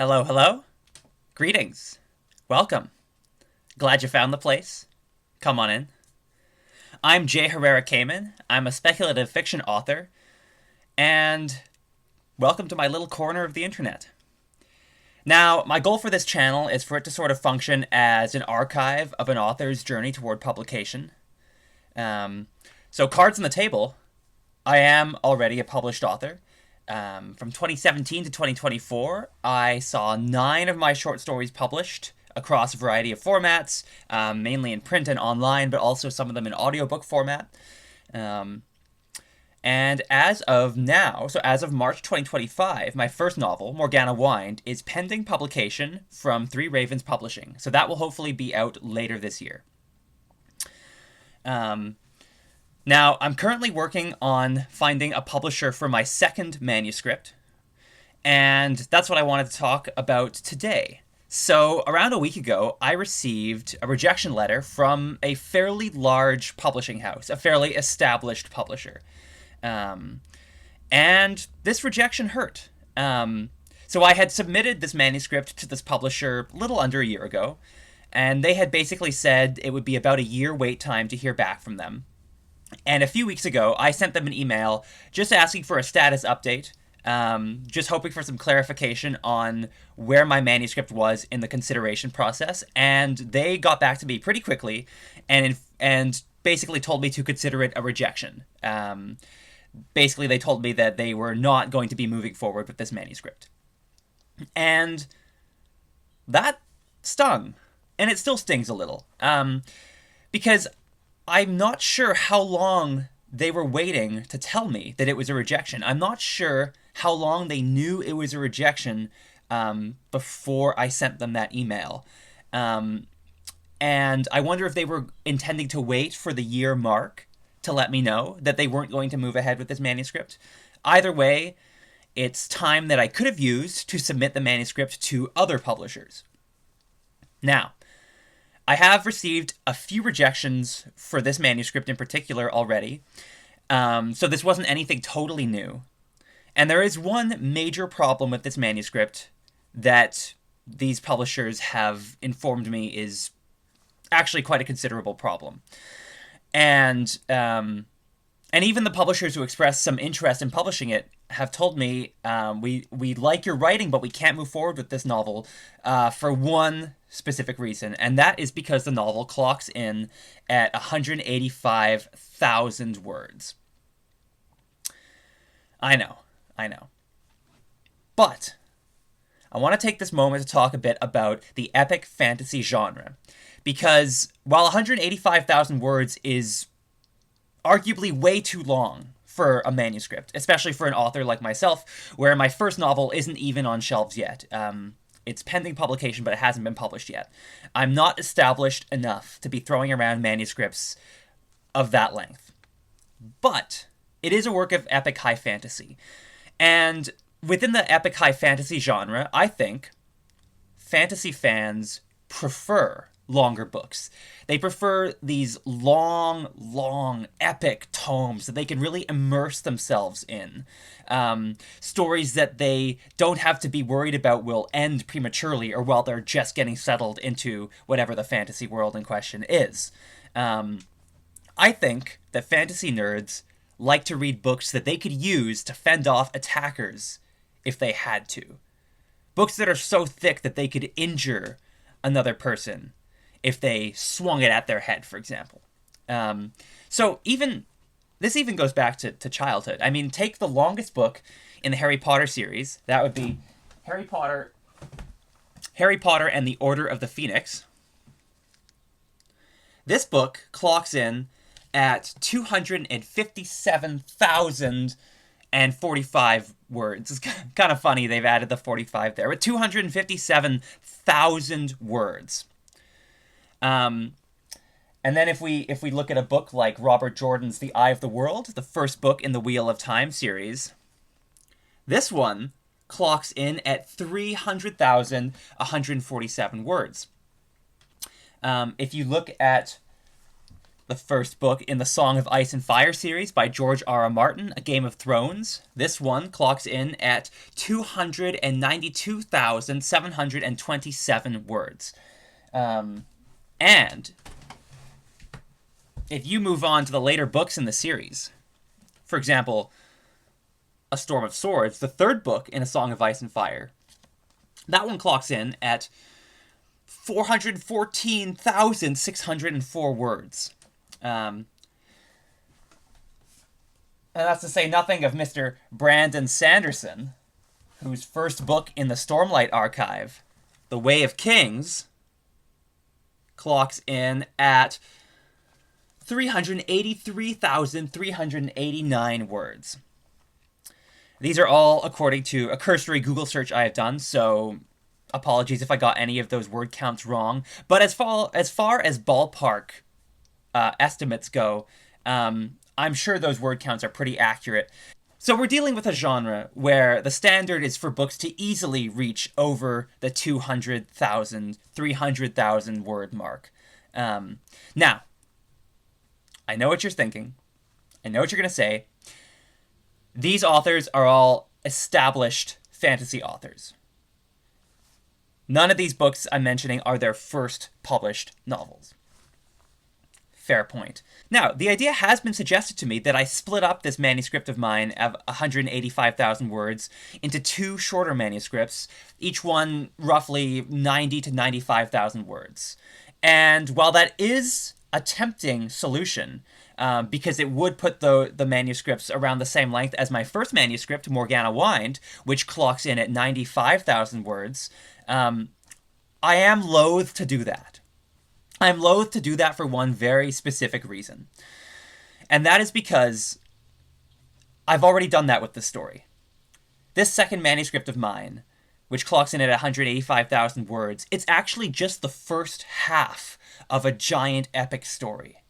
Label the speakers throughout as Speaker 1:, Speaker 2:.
Speaker 1: Hello, hello. Greetings. Welcome. Glad you found the place. Come on in. I'm Jay Herrera Kamen. I'm a speculative fiction author, and welcome to my little corner of the internet. Now, my goal for this channel is for it to sort of function as an archive of an author's journey toward publication. So, cards on the table. I am already a published author. From 2017 to 2024, I saw 9 of my short stories published across a variety of formats, mainly in print and online, but also some of them in audiobook format. And as of now, so as of March 2025, my first novel, Morgana Wind, is pending publication from Three Ravens Publishing. So that will hopefully be out later this year. Now, I'm currently working on finding a publisher for my second manuscript, and that's what I wanted to talk about today. So, around a week ago, I received a rejection letter from a fairly large publishing house, a fairly established publisher. And this rejection hurt. So I had submitted this manuscript to this publisher a little under a year ago, and they had basically said it would be about a year wait time to hear back from them. And a few weeks ago, I sent them an email just asking for a status update, just hoping for some clarification on where my manuscript was in the consideration process. And they got back to me pretty quickly and basically told me to consider it a rejection. Basically, they told me that they were not going to be moving forward with this manuscript. And that stung. And it still stings a little. Because I'm not sure how long they were waiting to tell me that it was a rejection. I'm not sure how long they knew it was a rejection before I sent them that email. And I wonder if they were intending to wait for the year mark to let me know that they weren't going to move ahead with this manuscript. Either way, it's time that I could have used to submit the manuscript to other publishers. Now, I have received a few rejections for this manuscript in particular already, so this wasn't anything totally new. And there is one major problem with this manuscript that these publishers have informed me is actually quite a considerable problem. And even the publishers who expressed some interest in publishing it have told me, we like your writing, but we can't move forward with this novel for one specific reason, and that is because the novel clocks in at 185,000 words. I know. But I want to take this moment to talk a bit about the epic fantasy genre, because while 185,000 words is arguably way too long for a manuscript, especially for an author like myself, where my first novel isn't even on shelves yet. It's pending publication, but it hasn't been published yet. I'm not established enough to be throwing around manuscripts of that length. But it is a work of epic high fantasy. And within the epic high fantasy genre, I think fantasy fans prefer longer books. They prefer these long, epic tomes that they can really immerse themselves in. Stories that they don't have to be worried about will end prematurely or while they're just getting settled into whatever the fantasy world in question is. I think that fantasy nerds like to read books that they could use to fend off attackers if they had to. Books that are so thick that they could injure another person if they swung it at their head, for example. So this even goes back to childhood. I mean, take the longest book in the Harry Potter series. That would be Harry Potter and the Order of the Phoenix. This book clocks in at 257,045 words. It's kind of funny they've added the 45 there, but 257,000 words. And then if we look at a book like Robert Jordan's The Eye of the World, the first book in the Wheel of Time series, this one clocks in at 300,147 words. If you look at the first book in the Song of Ice and Fire series by George R. R. Martin, A Game of Thrones. This one clocks in at 292,727 words. And if you move on to the later books in the series, for example, A Storm of Swords, the third book in A Song of Ice and Fire, that one clocks in at 414,604 words. And that's to say nothing of Mr. Brandon Sanderson, whose first book in the Stormlight archive, The Way of Kings, clocks in at 383,389 words. These are all according to a cursory Google search I have done, so apologies if I got any of those word counts wrong. But as far as ballpark estimates go, I'm sure those word counts are pretty accurate. So we're dealing with a genre where the standard is for books to easily reach over the 200,000, 300,000 word mark. Now, I know what you're thinking. I know what you're going to say. These authors are all established fantasy authors. None of these books I'm mentioning are their first published novels. Fair point. Now, the idea has been suggested to me that I split up this manuscript of mine of 185,000 words into two shorter manuscripts, each one roughly 90 to 95,000 words. And while that is a tempting solution, because it would put the manuscripts around the same length as my first manuscript, Morgana Wind, which clocks in at 95,000 words, I am loath to do that. I'm loath to do that for one very specific reason. And that is because I've already done that with this story. This second manuscript of mine, which clocks in at 185,000 words, it's actually just the first half of a giant epic story.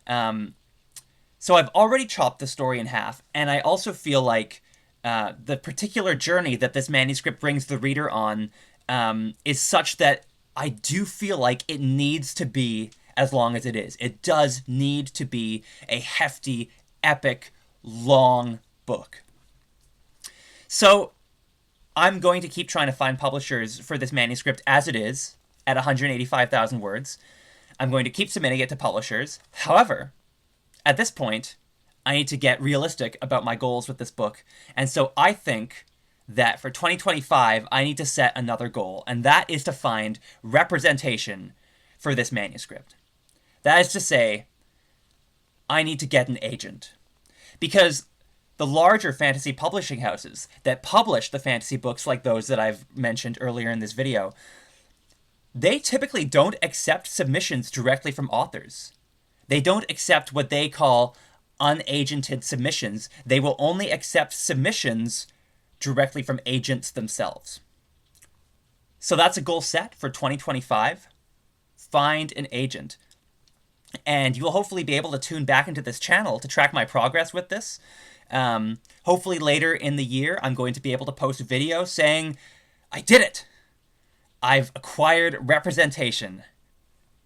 Speaker 1: So I've already chopped the story in half, and I also feel like the particular journey that this manuscript brings the reader on is such that I do feel like it needs to be as long as it is. It does need to be a hefty, epic, long book. So I'm going to keep trying to find publishers for this manuscript as it is, at 185,000 words. I'm going to keep submitting it to publishers. However, at this point, I need to get realistic about my goals with this book. And so I think that for 2025, I need to set another goal, and that is to find representation for this manuscript. That is to say, I need to get an agent. Because the larger fantasy publishing houses that publish the fantasy books like those that I've mentioned earlier in this video, they typically don't accept submissions directly from authors. They don't accept what they call unagented submissions. They will only accept submissions directly from agents themselves. So that's a goal set for 2025. Find an agent. And you will hopefully be able to tune back into this channel to track my progress with this. Hopefully later in the year, I'm going to be able to post a video saying, I did it! I've acquired representation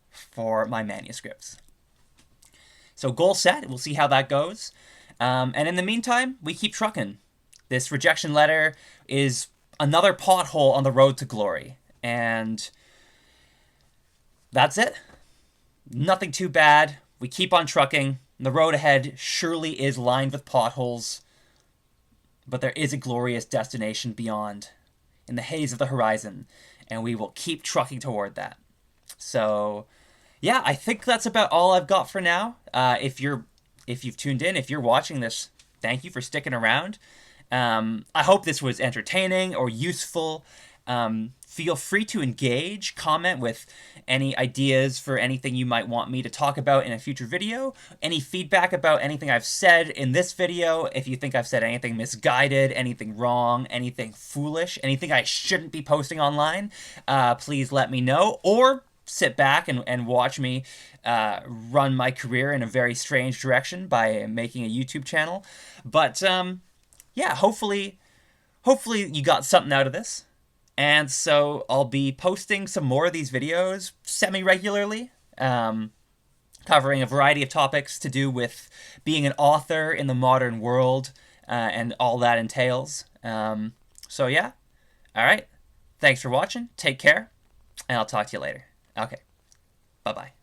Speaker 1: for my manuscripts. So goal set, we'll see how that goes. And in the meantime, we keep trucking. This rejection letter is another pothole on the road to glory. And that's it. Nothing too bad. We keep on trucking. The road ahead surely is lined with potholes. But there is a glorious destination beyond, in the haze of the horizon. And we will keep trucking toward that. So, yeah, I think that's about all I've got for now. If you've tuned in, if you're watching this, thank you for sticking around. I hope this was entertaining or useful. Feel free to engage, comment with any ideas for anything you might want me to talk about in a future video, any feedback about anything I've said in this video, if you think I've said anything misguided, anything wrong, anything foolish, anything I shouldn't be posting online, please let me know, or sit back and watch me run my career in a very strange direction by making a YouTube channel. But yeah, hopefully you got something out of this. And so I'll be posting some more of these videos semi-regularly. covering a variety of topics to do with being an author in the modern world and all that entails. So, yeah. All right. Thanks for watching. Take care. And I'll talk to you later. Okay. Bye bye.